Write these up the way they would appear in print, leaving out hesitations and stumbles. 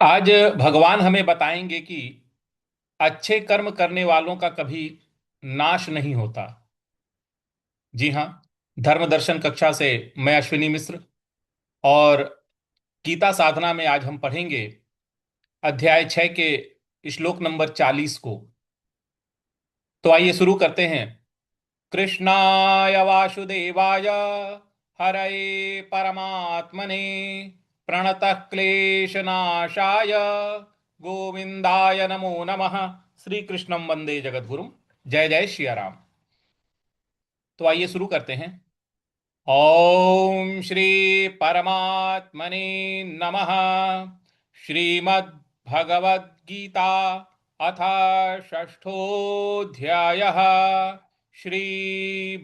आज भगवान हमें बताएंगे कि अच्छे कर्म करने वालों का कभी नाश नहीं होता। जी हाँ। धर्म दर्शन कक्षा से मैं अश्विनी मिश्र। और गीता साधना में आज हम पढ़ेंगे अध्याय 6 के श्लोक नंबर 40 को। तो आइए शुरू करते हैं। कृष्णाय वासुदेवाय हरये परमात्मने प्रणतः क्लेशनाशाय गोविंदाय नमो नमः। श्री कृष्णं वंदे जगद्गुरुम। जय जय श्री राम। तो आइए शुरू करते हैं। ओम श्री परमात्मने नमः। श्रीमद् भगवद गीता अथ षष्ठोऽध्यायः। श्री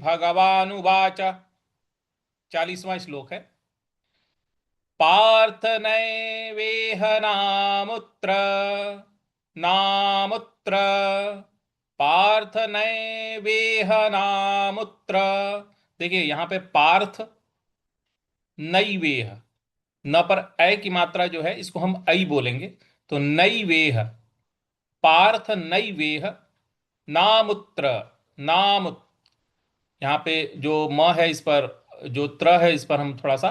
भगवानुवाच। 40वां श्लोक है। पार्थ नैवेह नामुत्र नामुत्र पार्थ नैवेह नामुत्र। देखिए यहां पे पार्थ नैवेह, न पर ऐ की मात्रा जो है इसको हम ऐ बोलेंगे। तो नैवेह, पार्थ नैवेह नामुत्र। नाम, यहाँ पे जो म है इस पर, जो त्र है इस पर हम थोड़ा सा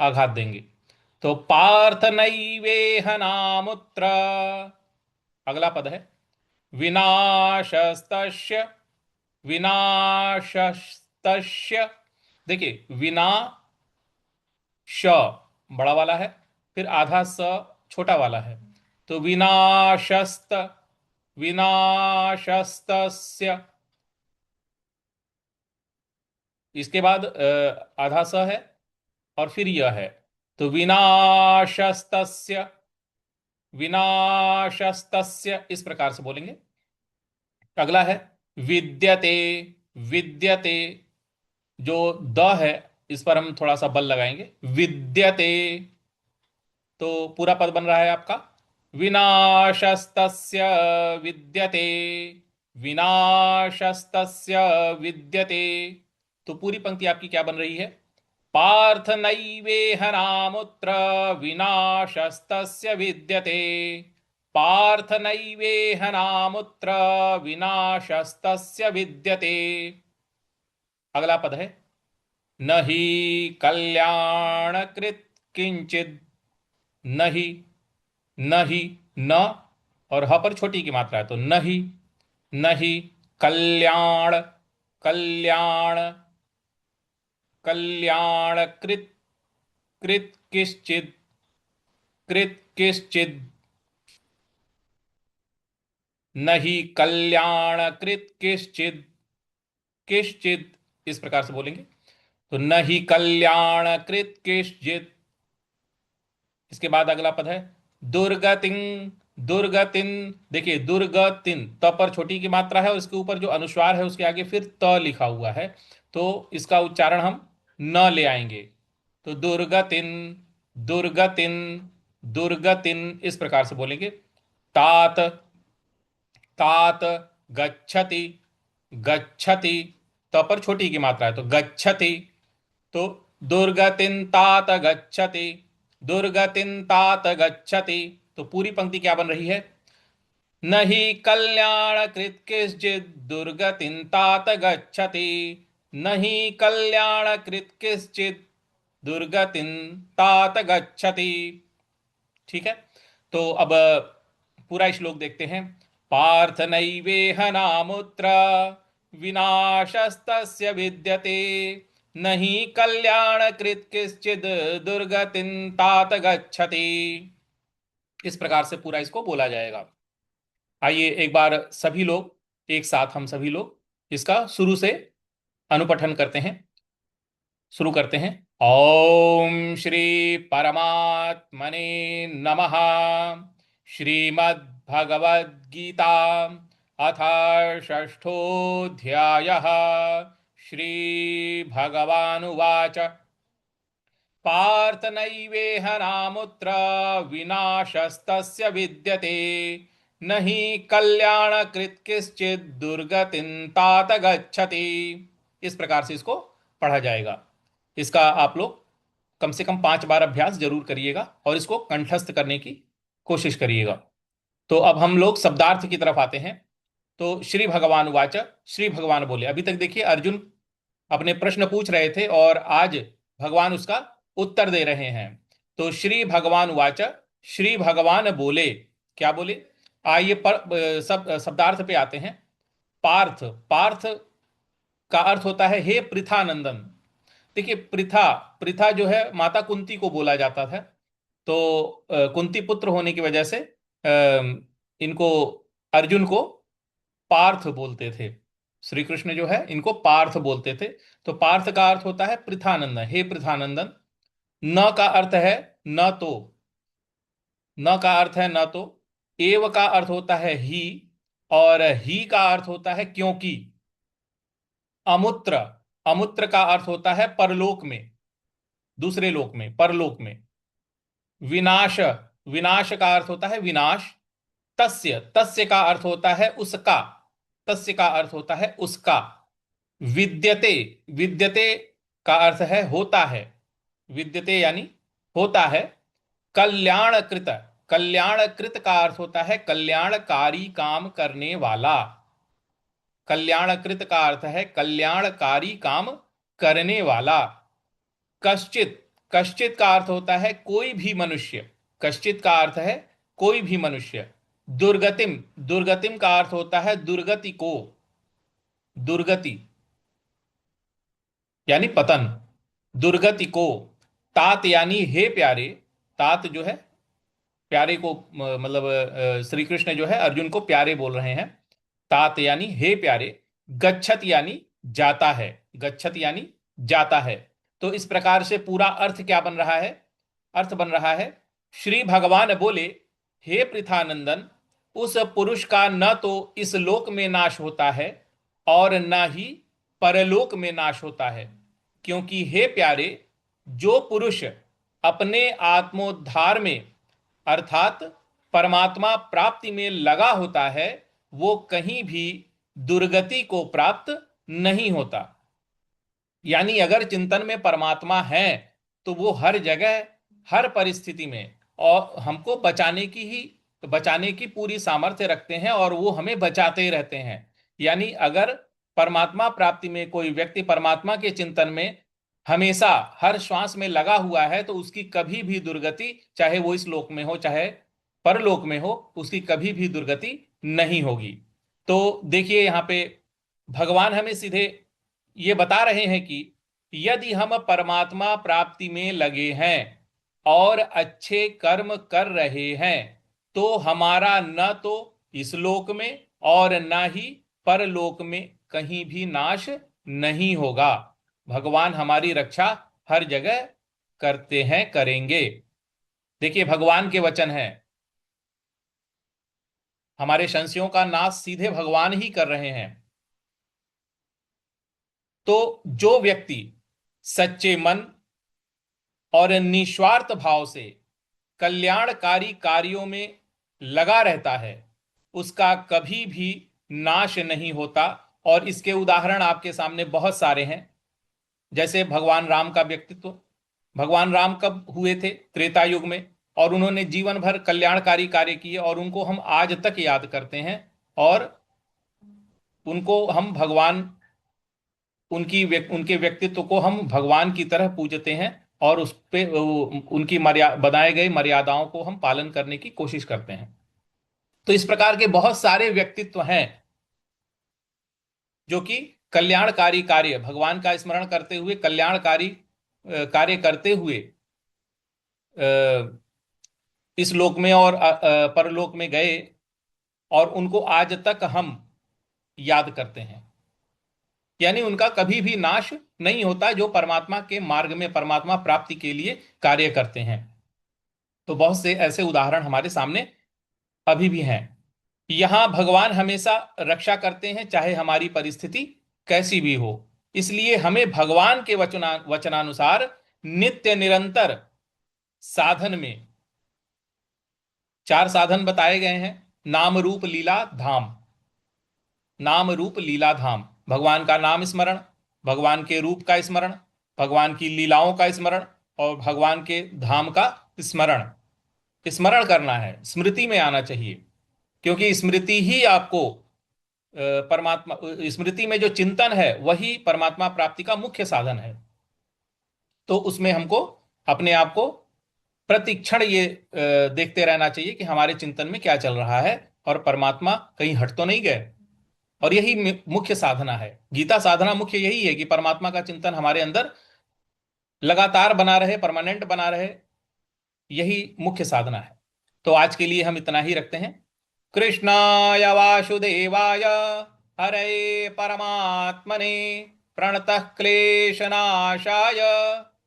आघात देंगे। तो पार्थ नैवेह नामुत्र। अगला पद है विनाशस्तस्य। विनाशस्तस्य, देखिए विना श बड़ा वाला है, फिर आधा स छोटा वाला है। तो विनाशस्त, विनाशस्तस्य। इसके बाद आधा स है और फिर यह है। तो विनाशस्तस्य, विनाशस्तस्य इस प्रकार से बोलेंगे। अगला है विद्यते। विद्यते, जो द है इस पर हम थोड़ा सा बल लगाएंगे। विद्यते, तो पूरा पद बन रहा है आपका विनाशस्तस्य विद्यते। विनाशस्तस्य विद्यते। तो पूरी पंक्ति आपकी क्या बन रही है? पार्थ नैवेह नामुत्र विनाशस्तस्य विद्यते। पार्थ नैवेह नामुत्र विनाशस्तस्य विद्यते। अगला पद है न ही कल्याणकृत किंचित। न ही, न ही, न और ह पर छोटी की मात्रा है तो न ही, न ही कल्याण, कल्याण, कल्याण कृत, कृत किश्चित, कृत किश्चित। न ही कल्याण कृत किश्चित, किश्चित इस प्रकार से बोलेंगे। तो न ही कल्याण कृत किश्चित। इसके बाद अगला पद है दुर्गतिन। दुर्गतिन, देखिए दुर्गतिन त पर छोटी की मात्रा है और इसके ऊपर जो अनुस्वार है उसके आगे फिर त लिखा हुआ है। तो इसका उच्चारण हम न ले आएंगे। तो दुर्गतिन, दुर्गतिन, दुर्गतिन इस प्रकार से बोलेंगे। तात, तात गच्छति, गच्छति त पर छोटी की मात्रा है तो गच्छति। तो दुर्गतिन तात गच्छति, दुर्गतिन तात गच्छति। तो पूरी पंक्ति क्या बन रही है? न ही कल्याण कृत किंचित दुर्गतिन तात गच्छति। न ही कल्याण कृत किंचित दुर्गतिन तात गच्छति। ठीक है। तो अब पूरा श्लोक देखते हैं। पार्थ नैवेह नामुत्र विनाशस्तस्य विद्यते। न ही कल्याण कृत किंचिद दुर्गतिन तात गच्छति। इस प्रकार से पूरा इसको बोला जाएगा। आइए एक बार सभी लोग, एक साथ हम सभी लोग इसका शुरू से अनुपठन करते हैं। शुरू करते हैं। ओम श्री परमात्मने नमः। श्रीमद् भगवद गीता अथ षष्ठोऽध्यायः। श्री भगवानुवाच। पार्थ नैवेह नामुत्र विनाशस्तस्य विद्यते। न हि कल्याणकृत किंचित् दुर्गतिं तात गच्छति। इस प्रकार से इसको पढ़ा जाएगा। इसका आप लोग कम से कम 5 बार अभ्यास जरूर करिएगा और इसको कंठस्थ करने की कोशिश करिएगा। तो अब हम लोग शब्दार्थ की तरफ आते हैं। तो श्री भगवान उवाच, श्री भगवान बोले। अभी तक देखिए अर्जुन अपने प्रश्न पूछ रहे थे और आज भगवान उसका उत्तर दे रहे हैं। तो श्री भगवान उवाच, श्री भगवान बोले। क्या बोले? आइए पर सब शब्दार्थ पे आते हैं। पार्थ, पार्थ का अर्थ होता है हे पृथानंदन। देखिए पृथा, पृथा जो है माता कुंती को बोला जाता था। तो कुंती पुत्र होने की वजह से इनको, अर्जुन को पार्थ बोलते थे। श्री कृष्ण जो है इनको पार्थ बोलते थे। तो पार्थ का अर्थ होता है पृथानंदन, हे पृथानंदन। न का अर्थ है न तो, न का अर्थ है न तो। एव का अर्थ होता है ही, और ही का अर्थ होता है क्योंकि। अमुत्र, अमुत्र का अर्थ होता है परलोक में, दूसरे लोक में, परलोक में। विनाश, विनाश का अर्थ होता है विनाश। तस्य, तस्य का अर्थ होता है उसका, तस्य का अर्थ होता है उसका। विद्यते, विद्यते का अर्थ है होता है, विद्यते यानी होता है। कल्याणकृत, कल्याणकृत का अर्थ होता है कल्याणकारी काम करने वाला। कल्याणकृत का अर्थ है कल्याणकारी काम करने वाला। कश्चित, कश्चित का अर्थ होता है कोई भी मनुष्य, कश्चित का अर्थ है कोई भी मनुष्य। दुर्गतिम, दुर्गतिम का अर्थ होता है दुर्गति को, दुर्गति यानी पतन, दुर्गति को। तात यानी हे प्यारे, तात जो है प्यारे को मतलब श्री कृष्ण जो है अर्जुन को प्यारे बोल रहे हैं। तात यानी हे प्यारे। गच्छत यानी जाता है, गच्छत यानी जाता है। तो इस प्रकार से पूरा अर्थ क्या बन रहा है? अर्थ बन रहा है, श्री भगवान बोले हे पृथानंदन, उस पुरुष का न तो इस लोक में नाश होता है और न ही परलोक में नाश होता है। क्योंकि हे प्यारे, जो पुरुष अपने आत्मोद्धार में अर्थात परमात्मा प्राप्ति में लगा होता है, वो कहीं भी दुर्गति को प्राप्त नहीं होता। यानी अगर चिंतन में परमात्मा है तो वो हर जगह, हर परिस्थिति में और हमको बचाने की ही, बचाने की पूरी सामर्थ्य रखते हैं और वो हमें बचाते ही रहते हैं। यानी अगर परमात्मा प्राप्ति में कोई व्यक्ति परमात्मा के चिंतन में हमेशा हर श्वास में लगा हुआ है तो उसकी कभी भी दुर्गति, चाहे वो इस लोक में हो चाहे परलोक में हो, उसकी कभी भी दुर्गति नहीं होगी। तो देखिए यहां पे भगवान हमें सीधे ये बता रहे हैं कि यदि हम परमात्मा प्राप्ति में लगे हैं और अच्छे कर्म कर रहे हैं तो हमारा न तो इस लोक में और न ही परलोक में कहीं भी नाश नहीं होगा। भगवान हमारी रक्षा हर जगह करते हैं, करेंगे। देखिए भगवान के वचन हैं, हमारे संशयों का नाश सीधे भगवान ही कर रहे हैं। तो जो व्यक्ति सच्चे मन और निस्वार्थ भाव से कल्याणकारी कार्यों में लगा रहता है उसका कभी भी नाश नहीं होता। और इसके उदाहरण आपके सामने बहुत सारे हैं। जैसे भगवान राम का व्यक्तित्व, भगवान राम कब हुए थे? त्रेता युग में। और उन्होंने जीवन भर कल्याणकारी कार्य किए और उनको हम आज तक याद करते हैं और उनको हम भगवान, उनके व्यक्तित्व को हम भगवान की तरह पूजते हैं और उस पे उनकी बनाए गए मर्यादाओं को हम पालन करने की कोशिश करते हैं। तो इस प्रकार के बहुत सारे व्यक्तित्व हैं जो कि कल्याणकारी कार्य, भगवान का स्मरण करते हुए कल्याणकारी कार्य करते हुए इस लोक में और परलोक में गए और उनको आज तक हम याद करते हैं। यानी उनका कभी भी नाश नहीं होता जो परमात्मा के मार्ग में परमात्मा प्राप्ति के लिए कार्य करते हैं। तो बहुत से ऐसे उदाहरण हमारे सामने अभी भी हैं। यहां भगवान हमेशा रक्षा करते हैं चाहे हमारी परिस्थिति कैसी भी हो। इसलिए हमें भगवान के वचनानुसार नित्य निरंतर साधन में चार साधन बताए गए हैं। नाम रूप लीला धाम, नाम रूप लीला धाम, भगवान का नाम स्मरण, भगवान के रूप का स्मरण, भगवान की लीलाओं का स्मरण और भगवान के धाम का स्मरण। स्मरण करना है, स्मृति में आना चाहिए, क्योंकि स्मृति ही आपको परमात्मा, स्मृति में जो चिंतन है वही परमात्मा प्राप्ति का मुख्य साधन है। तो उसमें हमको अपने आप को प्रतिक्षण ये देखते रहना चाहिए कि हमारे चिंतन में क्या चल रहा है और परमात्मा कहीं हट तो नहीं गए। और यही मुख्य साधना है, गीता साधना मुख्य यही है कि परमात्मा का चिंतन हमारे अंदर लगातार बना रहे, परमानेंट बना रहे, यही मुख्य साधना है। तो आज के लिए हम इतना ही रखते हैं। कृष्णाय वासुदेवाय हरे परमात्मने प्रणतः क्लेशनाशाय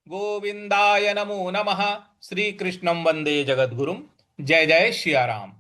गोविंदाय नमो नमः। श्री कृष्णं वंदे जगद्गुरुं। जय जय श्री राम।